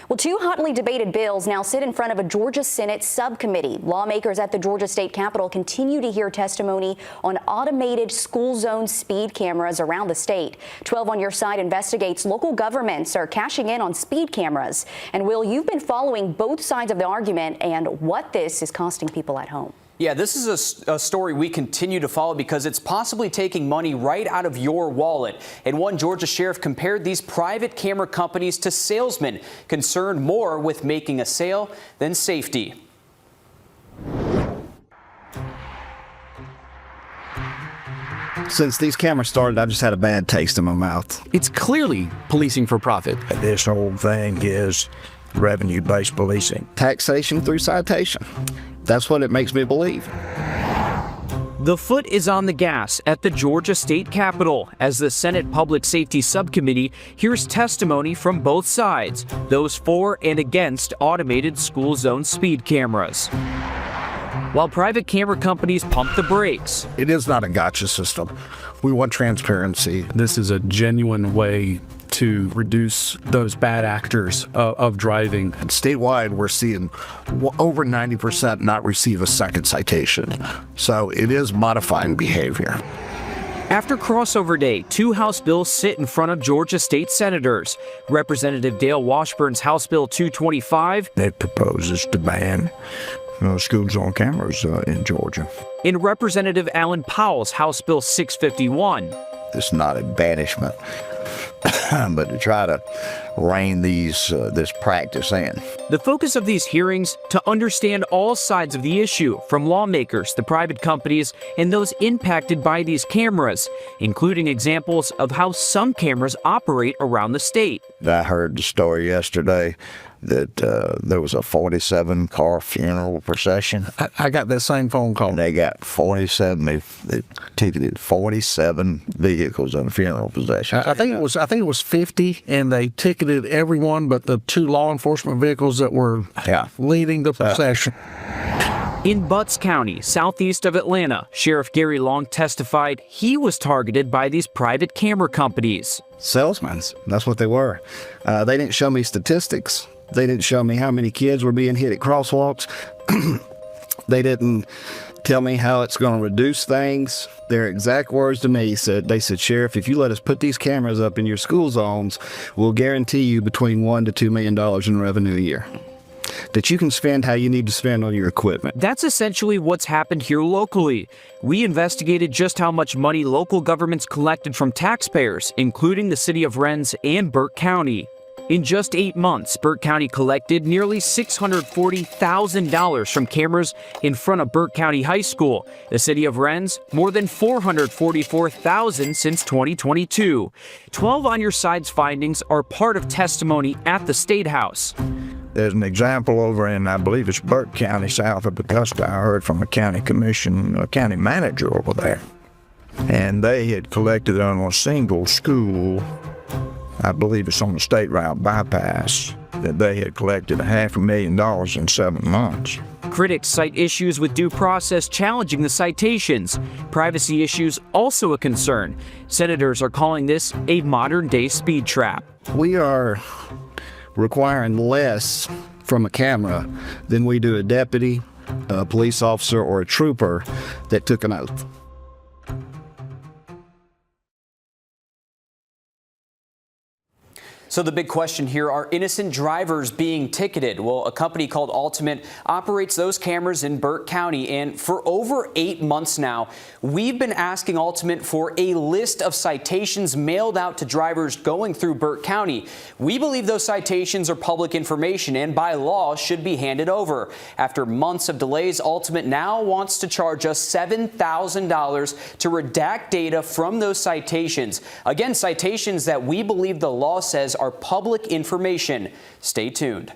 Well, two hotly debated bills now sit in front of a Georgia Senate subcommittee. Lawmakers at the Georgia State Capitol continue to hear testimony on automated school zone speed cameras around the state. 12 on Your Side investigates local governments are cashing in on speed cameras. And Will, you've been following both sides of the argument and what this is costing people at home. Yeah, this is a story we continue to follow because it's possibly taking money right out of your wallet. And one Georgia sheriff compared these private camera companies to salesmen, concerned more with making a sale than safety. Since these cameras started, I've just had a bad taste in my mouth. It's clearly policing for profit. This whole thing is revenue-based policing. Taxation through citation. That's what it makes me believe. The foot is on the gas at the Georgia State Capitol as the Senate Public Safety Subcommittee hears testimony from both sides, those for and against automated school zone speed cameras. While private camera companies pump the brakes. It is not a gotcha system. We want transparency. This is a genuine way to reduce those bad actors of driving. And statewide, we're seeing over 90% not receive a second citation. So it is modifying behavior. After crossover day, two House bills sit in front of Georgia state senators. Representative Dale Washburn's House Bill 225. It proposes to ban school zone cameras in Georgia. In Representative Alan Powell's House Bill 651. It's not a banishment, but to try to rein this practice in. The focus of these hearings to understand all sides of the issue, from lawmakers, the private companies, and those impacted by these cameras, including examples of how some cameras operate around the state. I heard the story yesterday that there was a 47-car funeral procession. I got that same phone call. And they got 47. They ticketed 47 vehicles in a funeral procession. I think it was 50, and they ticketed everyone but the two law enforcement vehicles that were leading the procession. In Butts County, southeast of Atlanta, Sheriff Gary Long testified he was targeted by these private camera companies. Salesmen, that's what they were. They didn't show me statistics. They didn't show me how many kids were being hit at crosswalks. They didn't tell me how it's going to reduce things. Their exact words to me said, Sheriff, if you let us put these cameras up in your school zones, we'll guarantee you between $1 to $2 million in revenue a year that you can spend how you need to spend on your equipment. That's essentially what's happened here locally. We investigated just how much money local governments collected from taxpayers, including the city of Rennes and Burke County. In just 8 months, Burke County collected nearly $640,000 from cameras in front of Burke County High School. The city of Rennes, more than $444,000 since 2022. 12 on Your Side's findings are part of testimony at the State House. There's an example over in, I believe it's Burke County, south of Augusta. I heard from a county commission, a county manager over there. And they had collected on a single school, I believe it's on the State Route bypass, that they had collected $500,000 in 7 months. Critics cite issues with due process challenging the citations. Privacy issues also a concern. Senators are calling this a modern-day speed trap. We are requiring less from a camera than we do a deputy, a police officer, or a trooper that took an oath. So the big question here, are innocent drivers being ticketed? Well, a company called Ultimate operates those cameras in Burke County, and for over 8 months now, we've been asking Ultimate for a list of citations mailed out to drivers going through Burke County. We believe those citations are public information and by law should be handed over. After months of delays, Ultimate now wants to charge us $7,000 to redact data from those citations. Again, citations that we believe the law says are public information. Stay tuned.